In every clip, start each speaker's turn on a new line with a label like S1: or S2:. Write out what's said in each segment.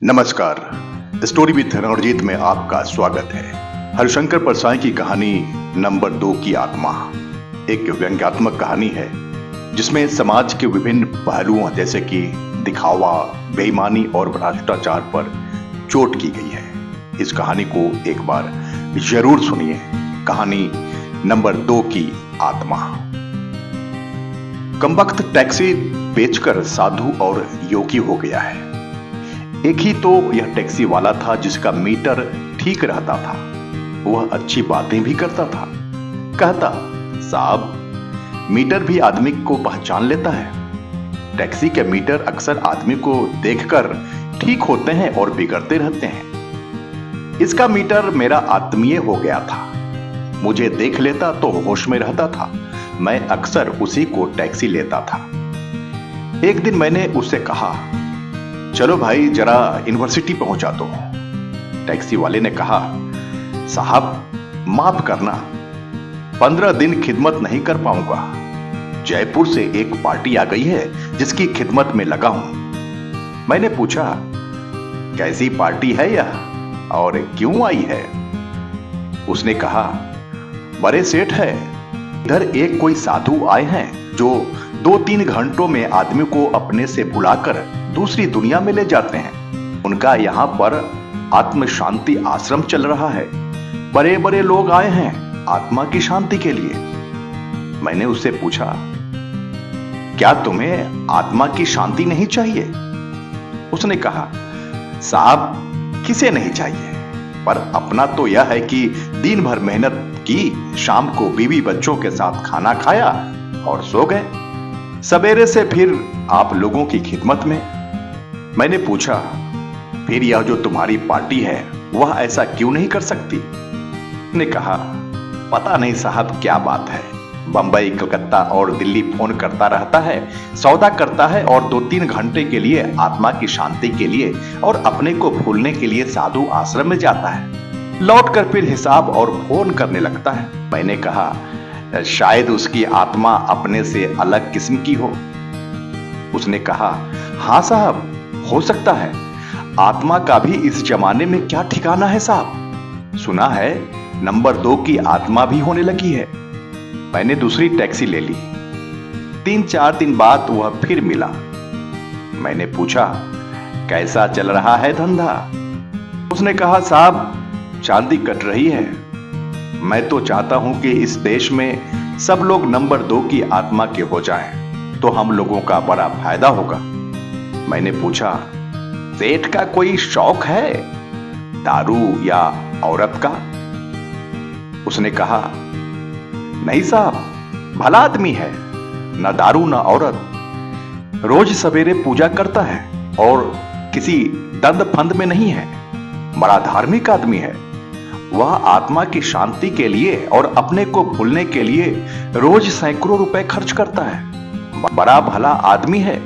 S1: नमस्कार। Story with Ranjit में आपका स्वागत है। हरिशंकर परसाई की कहानी नंबर 2 की आत्मा एक व्यंग्यात्मक कहानी है जिसमें समाज के विभिन्न पहलुओं जैसे कि दिखावा, बेईमानी और भ्रष्टाचार पर चोट की गई है। इस कहानी को एक बार जरूर सुनिए। कहानी नंबर 2 की आत्मा। कमबख्त टैक्सी बेचकर साधु और योगी हो गया है। एक ही तो यह टैक्सी वाला था जिसका मीटर ठीक रहता था। वह अच्छी बातें भी करता था। कहता, साहब मीटर भी आदमी को पहचान लेता है। टैक्सी के मीटर अक्सर आदमी को देखकर ठीक होते हैं और बिगड़ते रहते हैं। इसका मीटर मेरा आत्मीय हो गया था। मुझे देख लेता तो होश में रहता था। मैं अक्सर उसी को टैक्सी लेता था। एक दिन मैंने उससे कहा, चलो भाई जरा यूनिवर्सिटी पहुंचा दो। टैक्सी वाले ने कहा, साहब माफ करना, 15 दिन खिदमत नहीं कर पाऊंगा। जयपुर से एक पार्टी आ गई है जिसकी खिदमत में लगा हूं। मैंने पूछा, कैसी पार्टी है यह और क्यों आई है? उसने कहा, बड़े सेठ है, इधर एक कोई साधु आए हैं जो 2-3 घंटों में आदमी को अपने से बुलाकर दूसरी दुनिया में ले जाते हैं। उनका यहाँ पर आत्म शांति आश्रम चल रहा है। बड़े बड़े लोग आए हैं आत्मा की शांति के लिए। मैंने उससे पूछा, क्या तुम्हें आत्मा की शांति नहीं चाहिए? उसने कहा, साहब किसे नहीं चाहिए, पर अपना तो यह है कि दिन भर मेहनत की, शाम को बीवी बच्चों के साथ खाना खाया और सो गए। सवेरे से फिर आप लोगों की खिदमत में। मैंने पूछा, फिर यह जो तुम्हारी पार्टी है वह ऐसा क्यों नहीं कर सकती? ने कहा, पता नहीं साहब क्या बात है। बंबई, कलकत्ता और दिल्ली फोन करता रहता है, सौदा करता है और 2-3 घंटे के लिए आत्मा की शांति के लिए और अपने को भूलने के लिए साधु आश्रम में जाता है। लौट कर फिर हिसाब और फोन करने लगता है। मैंने कहा, शायद उसकी आत्मा अपने से अलग किस्म की हो। उसने कहा, हां साहब, हो सकता है। आत्मा का भी इस जमाने में क्या ठिकाना है साहब। सुना है नंबर 2 की आत्मा भी होने लगी है। मैंने दूसरी टैक्सी ले ली। 3-4 दिन बाद वह फिर मिला। मैंने पूछा, कैसा चल रहा है धंधा? उसने कहा, साहब चांदी कट रही है। मैं तो चाहता हूं कि इस देश में सब लोग नंबर 2 की आत्मा के हो जाएं, तो हम लोगों का बड़ा फायदा होगा। मैंने पूछा, सेठ का कोई शौक है, दारू या औरत का? उसने कहा, नहीं साहब, भला आदमी है, न दारू न औरत। रोज सवेरे पूजा करता है और किसी दंड फंद में नहीं है। बड़ा धार्मिक आदमी है। वह आत्मा की शांति के लिए और अपने को भूलने के लिए रोज सैकड़ों रुपए खर्च करता है। बड़ा भला आदमी है।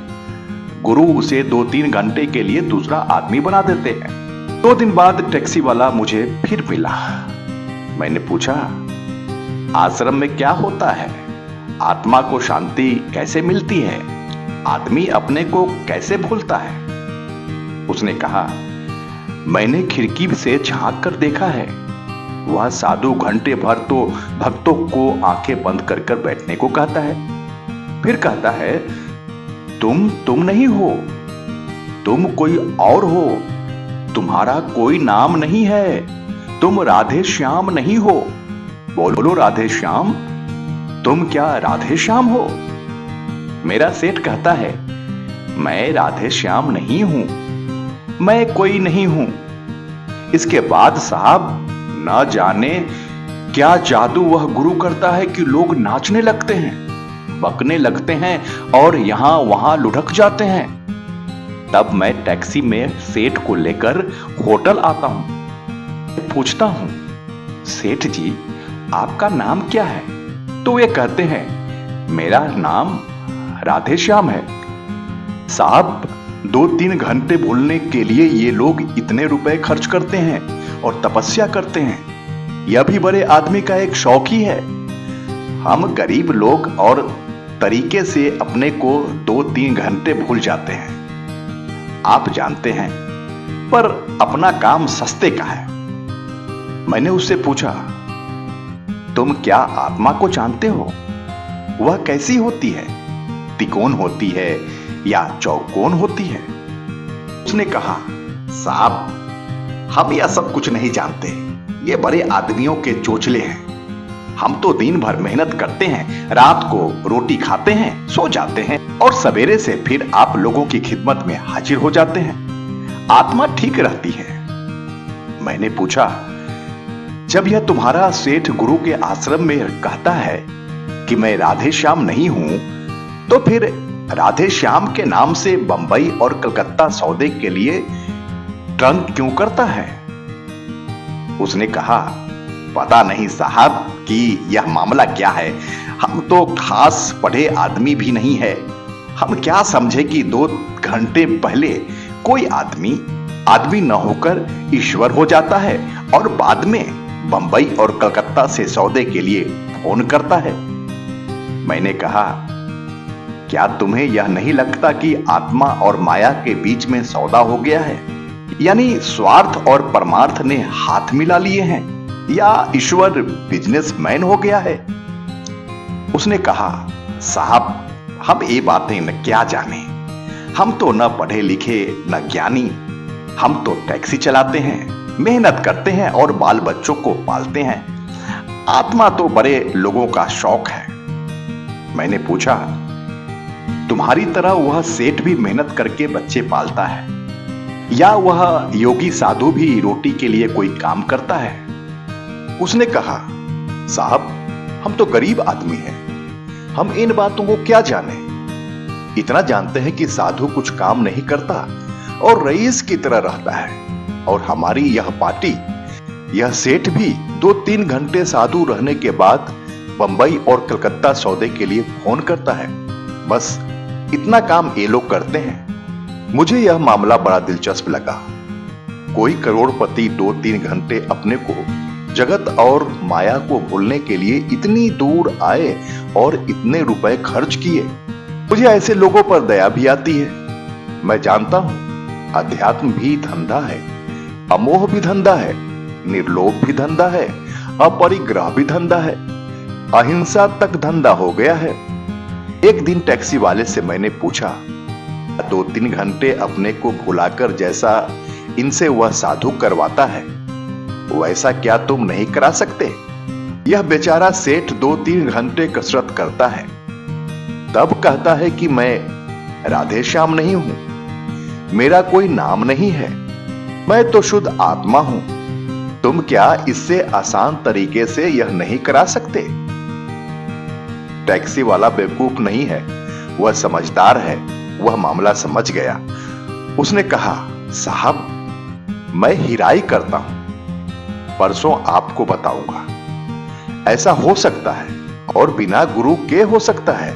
S1: गुरु उसे 2-3 घंटे के लिए दूसरा आदमी बना देते हैं। 2 दिन बाद टैक्सी वाला मुझे फिर मिला। मैंने पूछा, आश्रम में क्या होता है? आत्मा को शांति कैसे मिलती है? आदमी अपने को कैसे भूलता है? उसने कहा, मैंने खिड़की से झांक कर देखा है। वह साधु घंटे भर तो भक्तों को आंखें बंद कर कर बैठने को कहता है। फिर कहता है, तुम नहीं हो, तुम कोई और हो। तुम्हारा कोई नाम नहीं है। तुम राधे श्याम नहीं हो। बोलो राधे श्याम, तुम क्या राधे श्याम हो? मेरा सेठ कहता है, मैं राधे श्याम नहीं हूं, मैं कोई नहीं हूं। इसके बाद साहब न जाने क्या जादू वह गुरु करता है कि लोग नाचने लगते हैं, बकने लगते हैं और यहां वहां लुढ़क जाते हैं। तब मैं टैक्सी में सेठ को लेकर होटल आता हूं। पूछता हूं, सेठ जी आपका नाम क्या है? तो वे कहते हैं, मेरा नाम राधे श्याम है। साहब 2-3 घंटे भूलने के लिए ये लोग इतने रुपए खर्च करते हैं और तपस्या करते हैं। यह भी बड़े आदमी का एक शौक ही है। हम गरीब लोग और तरीके से अपने को 2-3 घंटे भूल जाते हैं। आप जानते हैं पर अपना काम सस्ते का है। मैंने उससे पूछा, तुम क्या आत्मा को जानते हो? वह कैसी होती है? तिकोन होती है या चौकोन होती है? उसने कहा, साहब, हम यह सब कुछ नहीं जानते। ये बड़े आदमियों के चोचले हैं। हम तो दिन भर मेहनत करते हैं, रात को रोटी खाते हैं, सो जाते हैं और सवेरे से फिर आप लोगों की खिदमत में हाजिर हो जाते हैं। आत्मा ठीक रहती है। मैंने पूछा, जब यह तुम्हारा सेठ गुरु के आश्रम में कहता है कि मैं राधे श्याम नहीं हूं, तो फिर राधे श्याम के नाम से बंबई और कलकत्ता सौदे के लिए ट्रंक क्यों करता है? उसने कहा, पता नहीं साहब कि यह मामला क्या है। हम तो खास पढ़े आदमी भी नहीं है। हम क्या समझे कि 2 घंटे पहले कोई आदमी न होकर ईश्वर हो जाता है और बाद में बंबई और कलकत्ता से सौदे के लिए फोन करता है। मैंने कहा, क्या तुम्हें यह नहीं लगता कि आत्मा और माया के बीच में सौदा हो गया है? यानी स्वार्थ और परमार्थ ने हाथ मिला लिए हैं, या ईश्वर बिजनेसमैन हो गया है? उसने कहा, साहब, हम ये बातें न क्या जाने। हम तो न पढ़े लिखे न ज्ञानी। हम तो टैक्सी चलाते हैं, मेहनत करते हैं और बाल बच्चों को पालते हैं। आत्मा तो बड़े लोगों का शौक है। मैंने पूछा, तुम्हारी तरह वह सेठ भी मेहनत करके बच्चे पालता है, या वह योगी साधु भी रोटी के लिए कोई काम करता है? उसने कहा, साहब, हम तो गरीब आदमी हैं। हम इन बातों को क्या जाने। इतना जानते हैं कि साधु कुछ काम नहीं करता और रईस की तरह रहता है। और हमारी यह पार्टी, यह सेठ भी 2-3 घंटे साधु रहने के बाद बंबई और कलकत्ता सौदे के लिए फोन करता है। बस इतना काम ये लोग करते हैं। मुझे यह मामला बड़ा दिलचस्प लगा। कोई करोड़पति 2-3 घंटे अपने को जगत और माया को भूलने के लिए इतनी दूर आए और इतने रुपए खर्च किए। मुझे ऐसे लोगों पर दया भी आती है। मैं जानता हूं अध्यात्म भी धंधा है, अमोह भी धंधा है, निर्लोभ भी धंधा है, अपरिग्रह भी धंधा है, अहिंसा तक धंधा हो गया है। एक दिन टैक्सी वाले से मैंने पूछा, 2-3 घंटे अपने को भुलाकर जैसा इनसे वह साधु करवाता है, वैसा क्या तुम नहीं करा सकते? यह बेचारा सेठ 2-3 घंटे कसरत करता है, तब कहता है कि मैं राधे श्याम नहीं हूं, मेरा कोई नाम नहीं है, मैं तो शुद्ध आत्मा हूं। तुम क्या इससे आसान तरीके से यह नहीं करा सकते? टैक्सी वाला बेवकूफ नहीं है, वह समझदार है। वह मामला समझ गया। उसने कहा, साहब, मैं हिराई करता हूं, परसों आपको बताऊंगा। ऐसा हो सकता है और बिना गुरु के हो सकता है।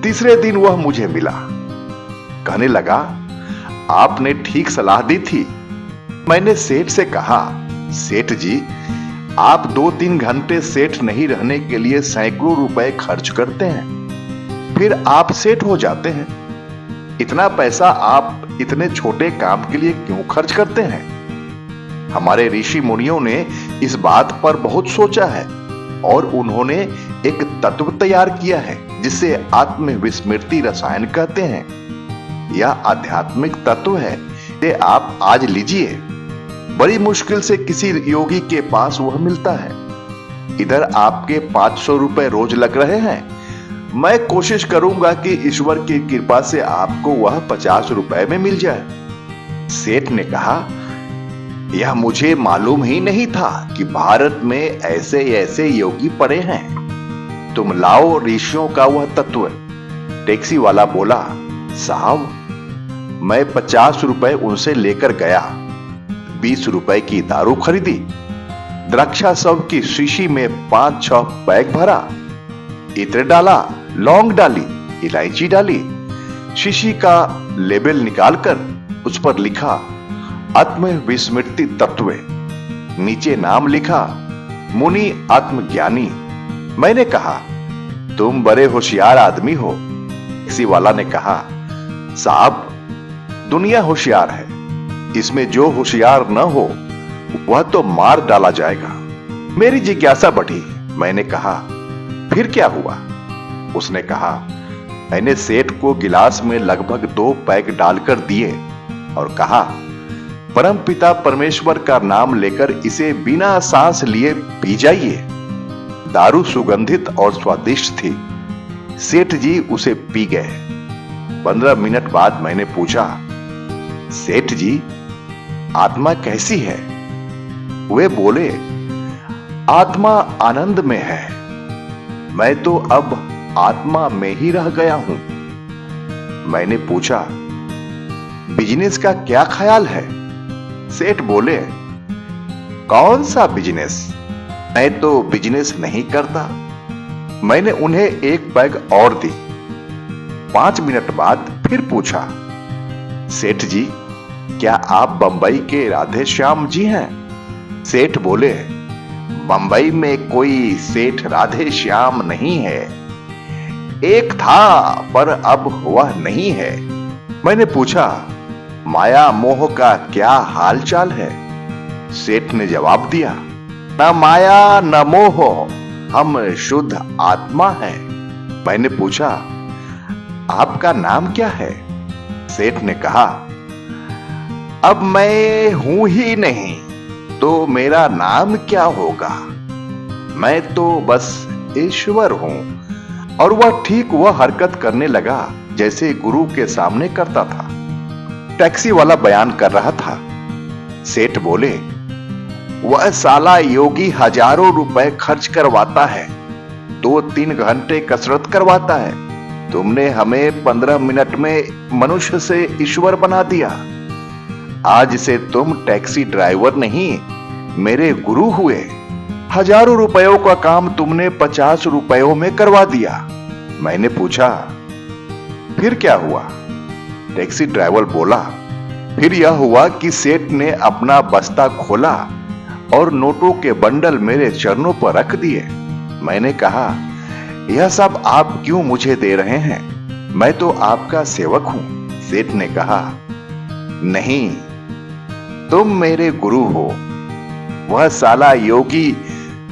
S1: तीसरे दिन वह मुझे मिला। कहने लगा, आपने ठीक सलाह दी थी। मैंने सेठ से कहा, सेठ जी, आप 2-3 घंटे सेठ नहीं रहने के लिए सैकड़ों रुपए खर्च करते हैं, फिर आप सेठ हो जाते हैं। इतना पैसा आप इतने छोटे काम के लिए क्यों खर्च करते हैं? हमारे ऋषि मुनियों ने इस बात पर बहुत सोचा है और उन्होंने एक तत्व तैयार किया है जिसे आत्मविस्मृति रसायन कहते हैं। यह आध्यात्मिक तत्व है। ये आप आज लीजिए। बड़ी मुश्किल से किसी योगी के पास वह मिलता है। इधर आपके 500 रुपए रोज लग रहे हैं। मैं कोशिश करूंगा कि ईश्वर की कृपा से आपको वह 50 रुपए में मिल जाए। सेठ ने कहा, यह मुझे मालूम ही नहीं था कि भारत में ऐसे ऐसे योगी पड़े हैं। तुम लाओ ऋषियों का वह तत्व। टैक्सी वाला बोला, साहब, मैं 50 रुपए उनसे लेकर गया। 20 रुपए की दारू खरीदी, द्राक्षा सब की शीशी में 5-6 पैक भरा, इत्र डाला, लौंग डाली, इलायची डाली, शीशी का लेबल निकालकर उस पर लिखा आत्मविस्मृति तत्व, नीचे नाम लिखा मुनि आत्मज्ञानी। मैंने कहा, तुम बड़े होशियार आदमी हो। किसी वाला ने कहा, साहब, दुनिया होशियार है, इसमें जो होशियार न हो वह तो मार डाला जाएगा। मेरी जिज्ञासा बढ़ी। मैंने कहा, फिर क्या हुआ? उसने कहा, मैंने सेठ को गिलास में लगभग 2 पैग डालकर दिए और कहा, परमपिता परमेश्वर का नाम लेकर इसे बिना सांस लिए पी जाइए। दारू सुगंधित और स्वादिष्ट थी। सेठ जी उसे पी गए। 15 मिनट बाद मैंने पूछा, सेठ जी, आत्मा कैसी है? वे बोले, आत्मा आनंद में है। मैं तो अब आत्मा में ही रह गया हूं। मैंने पूछा, बिजनेस का क्या ख्याल है? सेठ बोले, कौन सा बिजनेस? मैं तो बिजनेस नहीं करता। मैंने उन्हें 1 पैग और दी। 5 मिनट बाद फिर पूछा, सेठ जी, क्या आप बंबई के राधे श्याम जी हैं? सेठ बोले, बंबई में कोई सेठ राधे श्याम नहीं है। एक था पर अब वह नहीं है। मैंने पूछा, माया मोह का क्या हाल चाल है? सेठ ने जवाब दिया, न माया न मोह, हम शुद्ध आत्मा हैं। मैंने पूछा, आपका नाम क्या है? सेठ ने कहा, अब मैं हूं ही नहीं तो मेरा नाम क्या होगा? मैं तो बस ईश्वर हूं। और वह ठीक वह हरकत करने लगा जैसे गुरु के सामने करता था। टैक्सी वाला बयान कर रहा था। सेठ बोले, वह साला योगी हजारों रुपए खर्च करवाता है, 2-3 घंटे कसरत करवाता है। तुमने हमें 15 मिनट में मनुष्य से ईश्वर बना दिया। आज से तुम टैक्सी ड्राइवर नहीं, मेरे गुरु हुए। हजारों रुपयों का काम तुमने 50 रुपयों में करवा दिया। मैंने पूछा, फिर क्या हुआ? टैक्सी ड्राइवर बोला, फिर यह हुआ कि सेठ ने अपना बस्ता खोला और नोटों के बंडल मेरे चरणों पर रख दिए। मैंने कहा, यह सब आप क्यों मुझे दे रहे हैं? मैं तो आपका सेवक हूं। सेठ ने कहा, नहीं, तुम मेरे गुरु हो। वह साला योगी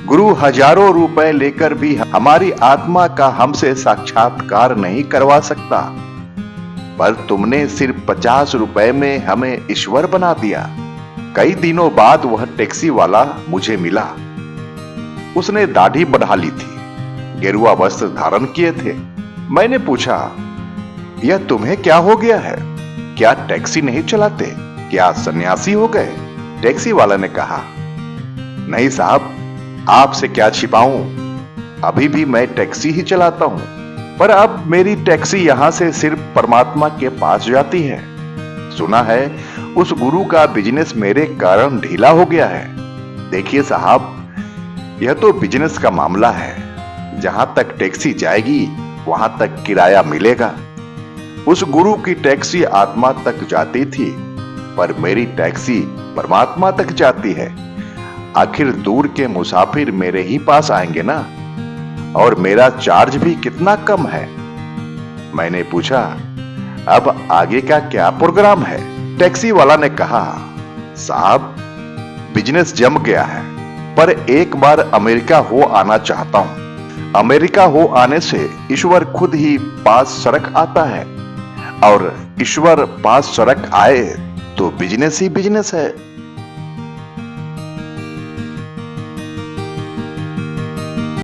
S1: गुरु हजारों रुपए लेकर भी हमारी आत्मा का हमसे साक्षात्कार नहीं करवा सकता, पर तुमने सिर्फ 50 रुपए में हमें ईश्वर बना दिया। कई दिनों बाद वह टैक्सी वाला मुझे मिला। उसने दाढ़ी बढ़ा ली थी, गेरुआ वस्त्र धारण किए थे। मैंने पूछा, यह तुम्हें क्या हो गया है? क्या टैक्सी नहीं चलाते? क्या सन्यासी हो गए? टैक्सी वाला ने कहा, नहीं साहब, आपसे क्या छिपाऊं, अभी भी मैं टैक्सी ही चलाता हूं, पर अब मेरी टैक्सी यहां से सिर्फ परमात्मा के पास जाती है। सुना है उस गुरु का बिजनेस मेरे कारण ढीला हो गया है। देखिए साहब, यह तो बिजनेस का मामला है। जहां तक टैक्सी जाएगी वहां तक किराया मिलेगा। उस गुरु की टैक्सी आत्मा तक जाती थी, पर मेरी टैक्सी परमात्मा तक जाती है। आखिर दूर के मुसाफिर मेरे ही पास आएंगे ना, और मेरा चार्ज भी कितना कम है। मैंने पूछा, अब आगे का क्या प्रोग्राम है? टैक्सी वाला ने कहा, साहब, बिजनेस जम गया है, पर एक बार अमेरिका हो आना चाहता हूं। अमेरिका हो आने से ईश्वर खुद ही पास सड़क आता है, और ईश्वर पास सड़क आए तो बिजनेस ही बिजनेस है।